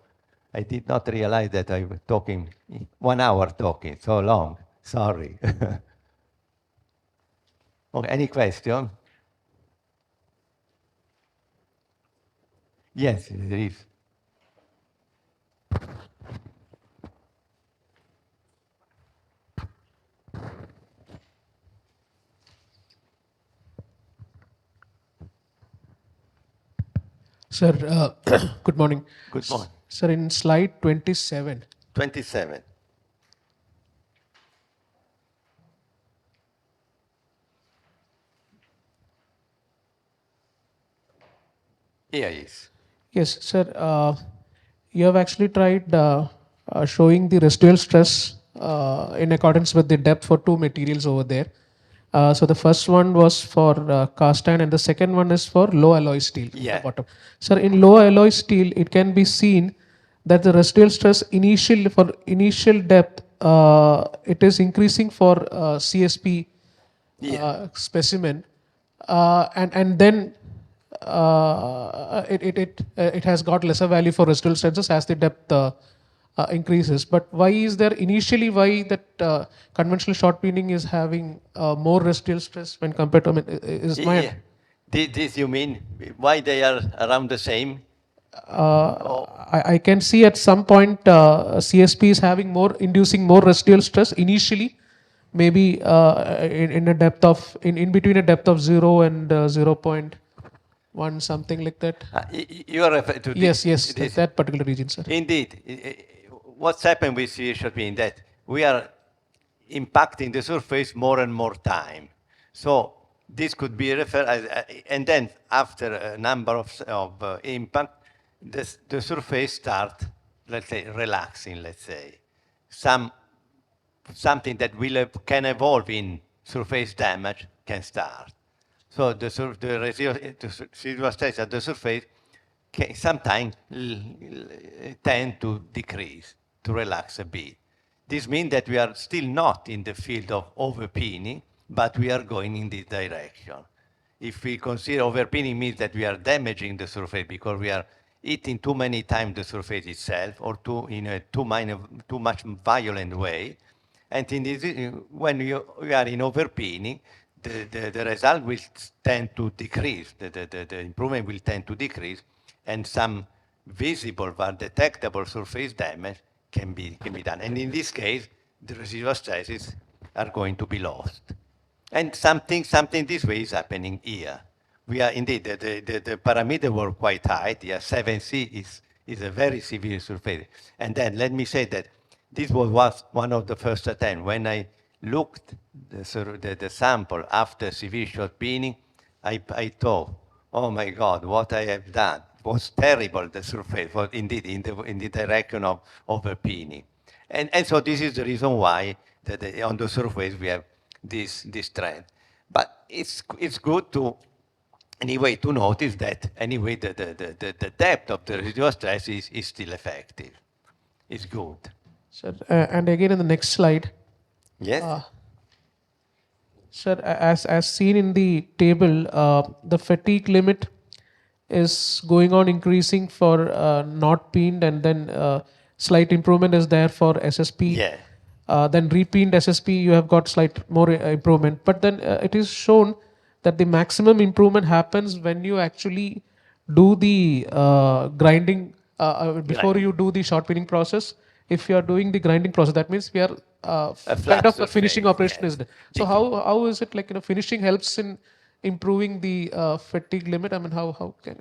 I did not realize that I was talking, 1 hour talking, so long, sorry. Okay, any question? Yes, there is.
Sir, good morning.
Good morning.
Sir, in slide 27.
27. Here is.
Yes, sir. You have actually tried showing the residual stress in accordance with the depth for two materials over there. So the first one was for cast iron and the second one is for low alloy steel.
Yeah.
The bottom. Sir, in low alloy steel, it can be seen that the residual stress for initial depth, it is increasing for CSP specimen, and then it has got lesser value for residual stresses as the depth increases. But why is there initially why that conventional short peening is having more residual stress when compared to, I mean, is my
Yeah. This you mean, why they are around the same?
I can see at some point CSP is having inducing more residual stress initially, maybe in a depth of in between a depth of 0 and 0.1, something like that.
You are referring to
Yes,
this,
that particular region, sir.
Indeed. What's happened with C should be that we are impacting the surface more and more time. So this could be referred as, and then after a number of impact, the surface start, let's say, relaxing, let's say. Something that can evolve in surface damage can start. So the residual stress at the surface can sometimes tend to decrease, to relax a bit. This means that we are still not in the field of overpeening, but we are going in this direction. If we consider overpeening means that we are damaging the surface because we are hitting too many times the surface itself or in a too much violent way. And in this, when you are in overpeening, the result will tend to decrease, the improvement will tend to decrease, and some visible but detectable surface damage can be done. And in this case, the residual stresses are going to be lost. And something this way is happening here. We are indeed, the parameter were quite high. Yeah, 7C is a very severe surface. And then let me say that this was one of the first attempts. When I looked the sample after severe short peening, I thought, oh my God, what I have done was terrible. The surface was indeed in the direction of overpeening. And so this is the reason why on the surface we have this trend. But it's good to anyway to notice that anyway the depth of the residual stress is still effective. It's good.
Sir, and again in the next slide.
Yes.
Sir, as seen in the table, the fatigue limit is going on increasing for not peened, and then slight improvement is there for SSP.
Yeah.
Then repeened SSP, you have got slight more improvement. But then it is shown that the maximum improvement happens when you actually do the grinding before you do the short peening process. If you are doing the grinding process, that means we are kind of a finishing operation is done. So how is it like, finishing helps in improving the fatigue limit? I mean, how can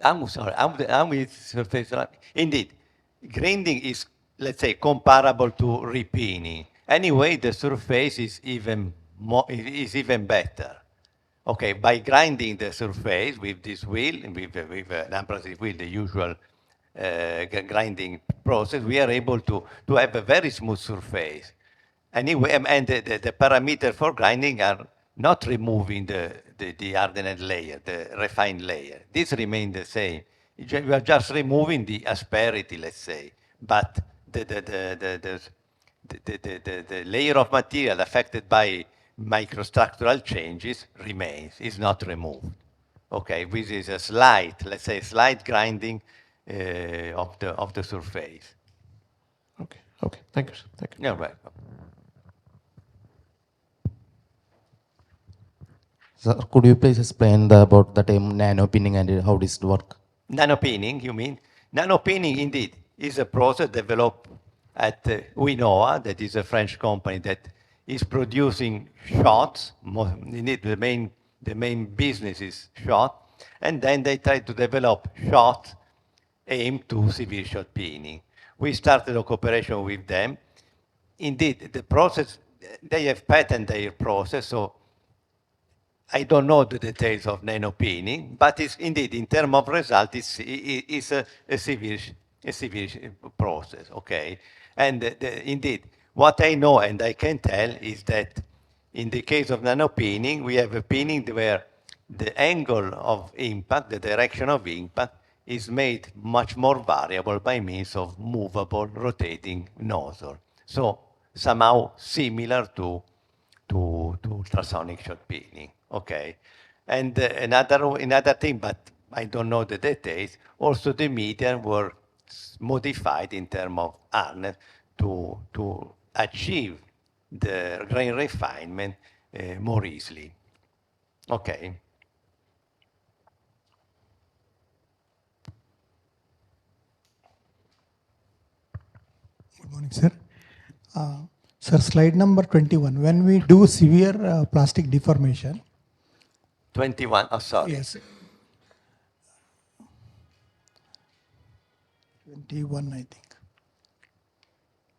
I'm sorry. I'm with surface. Indeed, grinding is, let's say, comparable to repeening. Anyway, the surface is even better. Okay, by grinding the surface with this wheel, with an abrasive wheel, the usual grinding process, we are able to have a very smooth surface. Anyway, and the parameter for grinding are not removing the hardened layer, the refined layer. This remains the same. You are just removing the asperity, let's say, but the layer of material affected by microstructural changes remains, is not removed. Okay, this is a slight, let's say, slight grinding of the surface.
Okay. Okay. Thank you, sir. Thank you.
You're welcome.
Sir, could you please explain about the term nano pinning and how does it work?
Nanopinning, you mean? Nanopinning, indeed, is a process developed at Winoa, that is a French company that is producing shots. Indeed, the main business is shot. And then they try to develop shots aimed to severe shot pinning. We started a cooperation with them. Indeed, the process, they have patented their process, so I don't know the details of nanopinning, but it's indeed, in terms of result, it's a severe process, okay? And indeed, what I know and I can tell is that in the case of nanopinning, we have a pinning where the angle of impact, the direction of impact, is made much more variable by means of movable rotating nozzle. So somehow similar to ultrasonic shot pinning. Okay. And another thing, but I don't know the details, also the medium were modified in terms of hardness to achieve the grain refinement more easily. Okay.
Good morning, sir. Sir, slide number 21. When we do severe plastic deformation,
21, oh, sorry.
yes, 21, I think.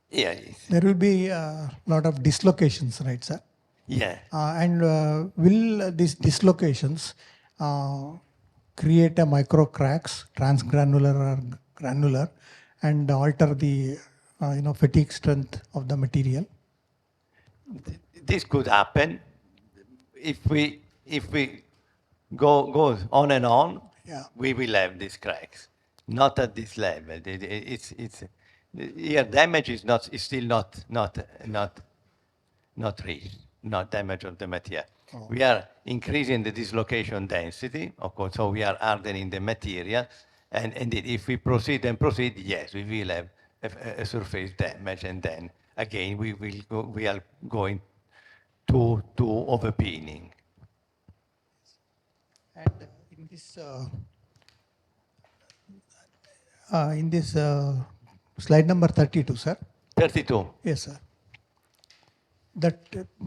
Yeah, yes.
There will be a lot of dislocations, right, sir?
Yeah.
And will these dislocations create a micro cracks, transgranular or granular, and alter the fatigue strength of the material?
This could happen if we go on and on.
Yeah.
We will have these cracks. Not at this level. It's here damage is still not reached. Not damage of the material.
Oh.
We are increasing the dislocation density, of course. So we are hardening the material, and indeed, if we proceed, yes, we will have a surface damage, and then again we are going to overpinning.
And in this slide number 32, sir.
32.
Yes, sir. That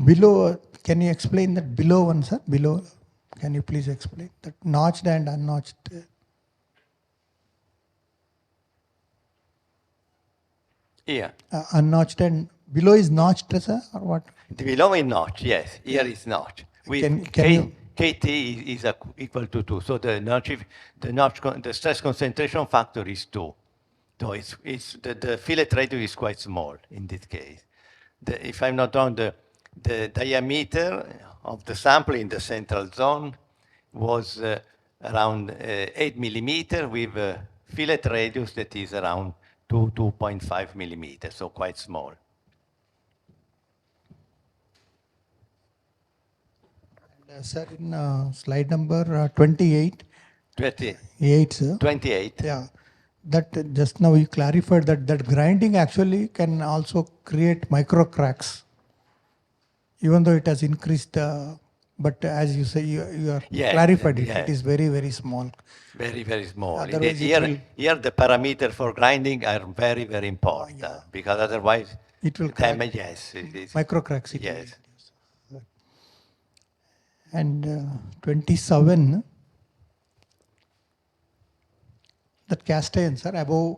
below, can you explain that below one, sir? Below, can you please explain that notched and unnotched?
Here.
Unnotched and below is notched, sir, or what?
The below is notch, yes. Here is notch. With
Can you-
KT is equal to 2. So the stress concentration factor is 2. So the fillet radius is quite small in this case. If I'm not wrong, the diameter of the sample in the central zone was around 8 millimeter with a fillet radius that is around 2.5 millimeters, so quite small.
Sir, in slide number 28,
28.
sir.
28.
Yeah. That just now you clarified that grinding actually can also create micro cracks, even though it has increased. But as you say, you are
Yeah,
clarified it.
yeah.
It is very, very small.
Very, very small.
Otherwise
Here the parameter for grinding are very, very important because otherwise
It will crack.
damage, yes. It is.
Micro cracks. It will
Yes.
induce. And 27, that cast iron, sir, above,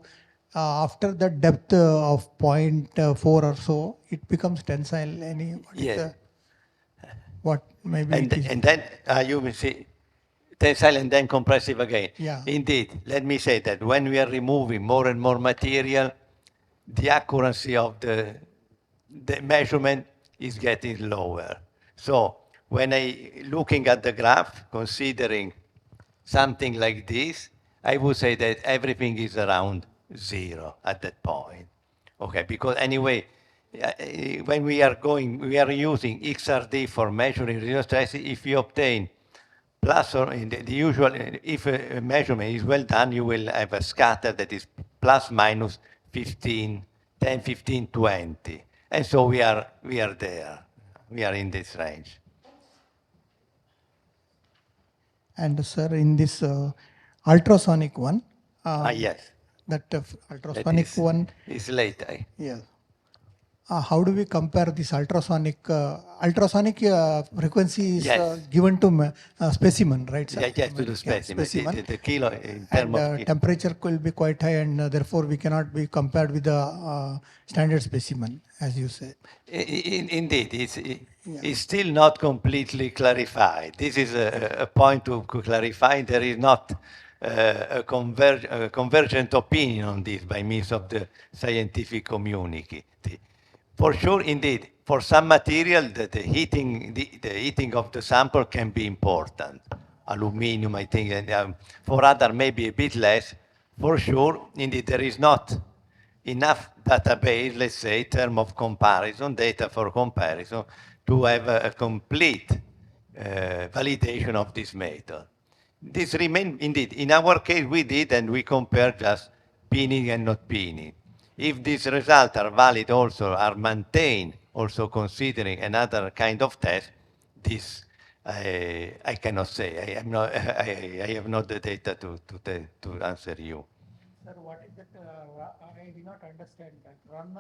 after the depth of 0.4 or so, it becomes tensile.
Yes.
What maybe
And,
it is.
and then you will see tensile and then compressive again.
Yeah.
Indeed, let me say that when we are removing more and more material, the accuracy of the the measurement is getting lower. So when I looking at the graph, considering something like this, I would say that everything is around zero at that point. Okay, because anyway, when we are using XRD for measuring residual stress. If you obtain plus or in the usual, if a measurement is well done, you will have a scatter that is plus minus 15, 10, 15, 20. And so we are there. We are in this range.
And sir, in this ultrasonic one,
Yes.
that
That
ultrasonic
is,
one,
is late.
yeah. How do we compare this ultrasonic? Ultrasonic frequency is
Yes.
given to specimen, right, sir?
Yeah, yes, to the specimen. The kilo in terms
And
of kilo.
temperature will be quite high, and therefore we cannot be compared with the standard specimen, as you said.
Indeed, it's still not completely clarified. This is a point to clarify. There is not a convergent opinion on this by means of the scientific community. For sure, indeed, for some material, the heating of the sample can be important. Aluminium, I think, and for other maybe a bit less. For sure, indeed, there is not enough database, let's say, in terms of comparison, data for comparison, to have a complete validation of this method. This remains, indeed, in our case, we did, and we compared just peening and not peening. If these results are valid also, are maintained, also considering another kind of test, this I cannot say. I have not the data to answer you.
Sir, what is that? I did not understand that run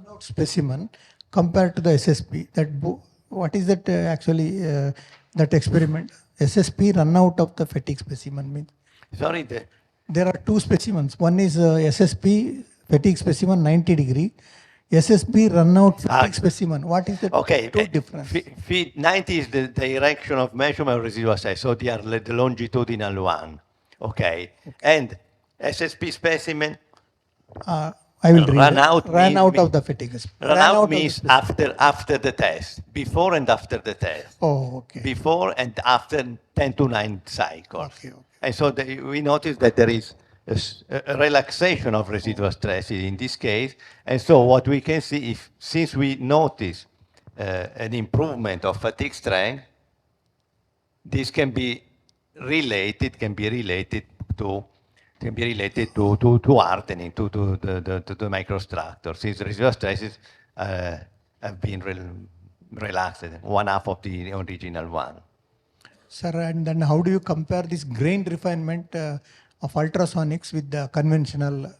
out specimen compared to the SSP. What is that actually? That experiment SSP run out of the fatigue specimen means.
Sorry,
There are two specimens. One is SSP fatigue specimen 90 degree. SSP run out fatigue specimen. What is the two difference?
90 is the direction of measurement of residual stress, so they are the longitudinal one. Okay. And SSP specimen
I will read.
Run out
Of the fatigue.
Run out means after the test, before and after the test.
Oh, okay.
Before and after 10 to 9 cycles.
Okay.
And so we notice that there is a relaxation of residual stress in this case. And so what we can see, since we notice an improvement of fatigue strength, this can be related to hardening, to the microstructure, since residual stresses have been relaxed, one half of the original one.
Sir, and then how do you compare this grain refinement of ultrasonics with the conventional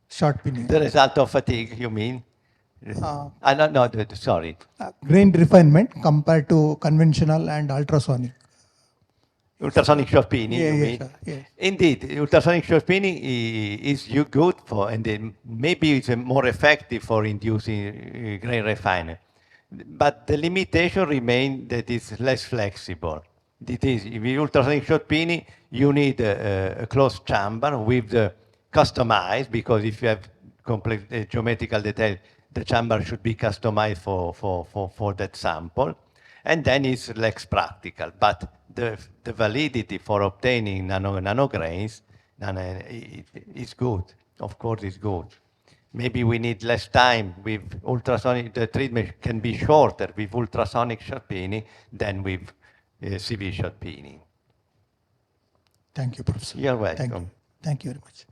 short peening?
The result of fatigue, you mean? Sorry.
Grain refinement compared to conventional and ultrasonic.
Ultrasonic short peening, you mean?
Sir, yes.
Indeed, ultrasonic short peening is good for, and then maybe it's more effective for inducing grain refinement. But the limitation remains that it's less flexible. It is, with ultrasonic short peening, you need a closed chamber with the customized, because if you have complex geometrical detail, the chamber should be customized for that sample. And then it's less practical. But the validity for obtaining nanograins is good. Of course, it's good. Maybe we need less time with ultrasonic. The treatment can be shorter with ultrasonic short peening than with CV short peening.
Thank you, Professor.
You're welcome.
Thank you very much.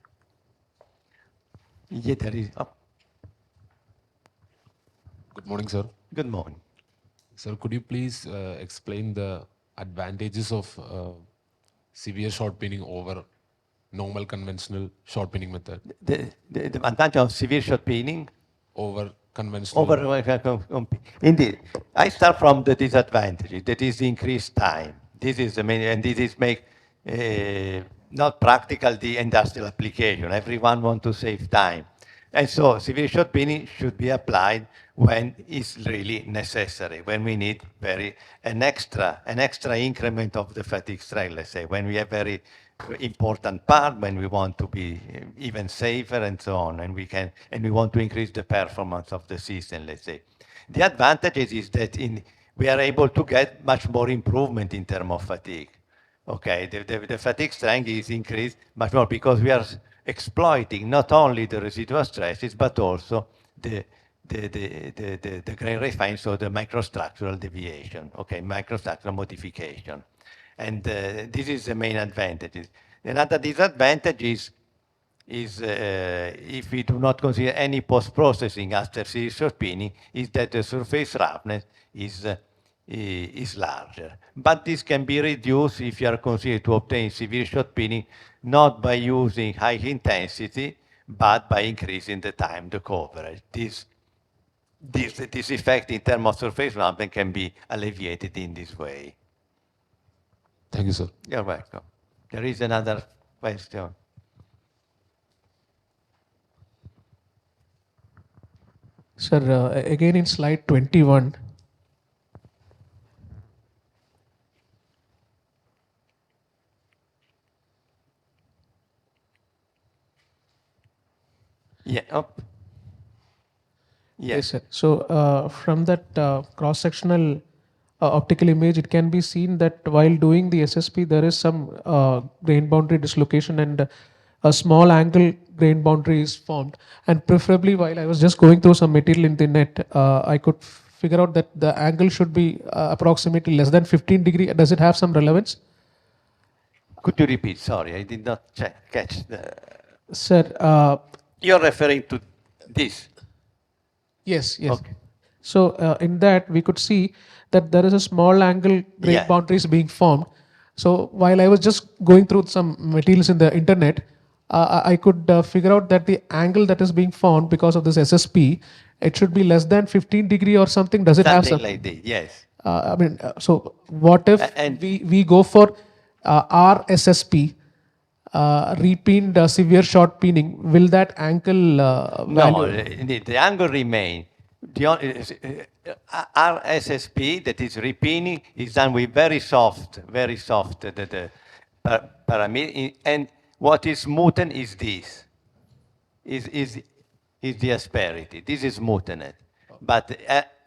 Yeah, there is. Oh,
Good morning, sir.
good morning.
Sir, could you please explain the advantages of severe short peening over normal conventional short peening method?
The advantage of severe short peening
Over conventional.
Indeed, I start from the disadvantage. That is increased time. This is the main, and this is make not practical the industrial application. Everyone want to save time, and so severe short peening should be applied when it's really necessary. When we need an extra increment of the fatigue strength. Let's say when we have very important part when we want to be even safer and so on, and we want to increase the performance of the system, let's say. The advantage is that we are able to get much more improvement in terms of fatigue. Okay, the fatigue strength is increased much more because we are exploiting not only the residual stresses, but also the grain refine, so the microstructural deviation, okay, microstructural modification. And this is the main advantage. Another disadvantage is if we do not consider any post-processing after serious short peening, is that the surface roughness is larger. But this can be reduced if you are considered to obtain severe short peening, not by using high intensity, but by increasing the time, the coverage. This effect in terms of surface roughness can be alleviated in this way.
Thank you, sir.
You're welcome. There is another question.
Sir, again in slide 21,
Yeah. Up.
yes, sir. So from that cross-sectional optical image, it can be seen that while doing the SSP, there is some grain boundary dislocation and a small angle grain boundary is formed. And preferably, while I was just going through some material in the net, I could figure out that the angle should be approximately less than 15 degree. Does it have some relevance?
Could you repeat? Sorry, I did not catch the.
Sir,
You're referring to this.
yes, yes.
Okay.
So in that we could see that there is a small angle grain
Yeah.
boundaries being formed. So while I was just going through some materials in the internet, I could figure out that the angle that is being formed because of this SSP, it should be less than 15 degree or something. Does it have
Something
some?
like this. Yes.
I mean, so what if
And-
we go for RSSP, repeened severe short peening? Will that ankle
No,
value?
the angle remain. Our SSP, that is repinning, is done with very soft, the parameter. And what is smoothened is this, is the asperity. This is smoothened. But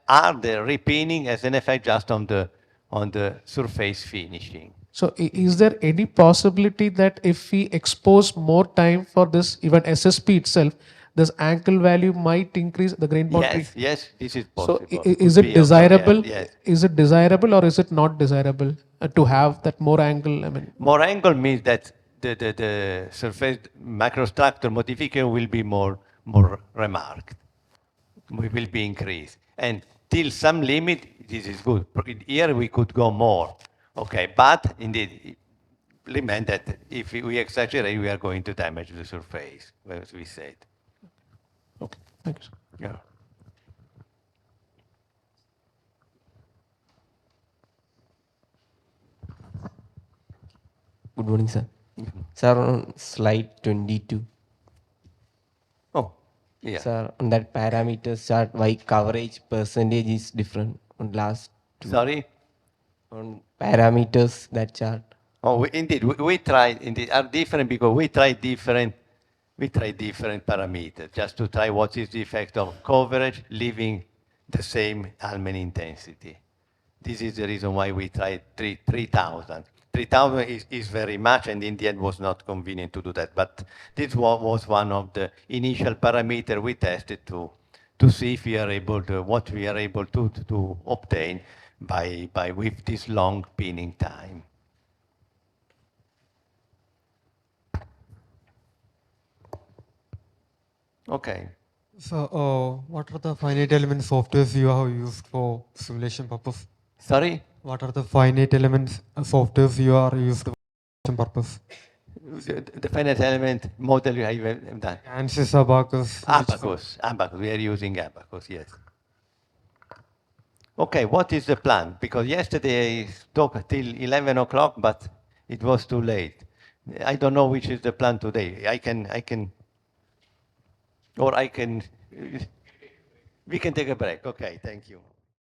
are the repinning as an effect just on the surface finishing?
So is there any possibility that if we expose more time for this even SSP itself, this ankle value might increase the grain boundary?
Yes, this is
So
possible.
is
Could
it
be
desirable?
yes.
Is it desirable or is it not desirable to have that more angle? I mean,
More angle means that the surface microstructure modification will be more remarked. Will be increased. And till some limit, this is good. Here we could go more. Okay, but indeed, remind that if we exaggerate, we are going to damage the surface, as we said.
okay, thank you, sir.
Yeah.
Good morning, sir. Sir, on slide 22,
Oh, yeah.
sir, on that parameters chart, why coverage percentage is different on last two?
Sorry?
On parameters, that chart.
Oh, indeed, we tried, indeed, are different because we tried different parameters just to try what is the effect of coverage leaving the same Almen intensity. This is the reason why we tried 3,000. 3,000 is very much, and in the end was not convenient to do that. But this was one of the initial parameters we tested to see if we are able to, what we are able to obtain by with this long pinning time. Okay.
So, what are the finite element softwares you have used for simulation purpose?
Sorry?
What are the finite elements softwares you are used for simulation purpose?
The finite element model you have done.
ANSYS, Abacus.
Abacus. We are using Abacus, yes. Okay, what is the plan? Because yesterday I talked till 11 o'clock, but it was too late. I don't know which is the plan today. We can take a break. Okay, thank you.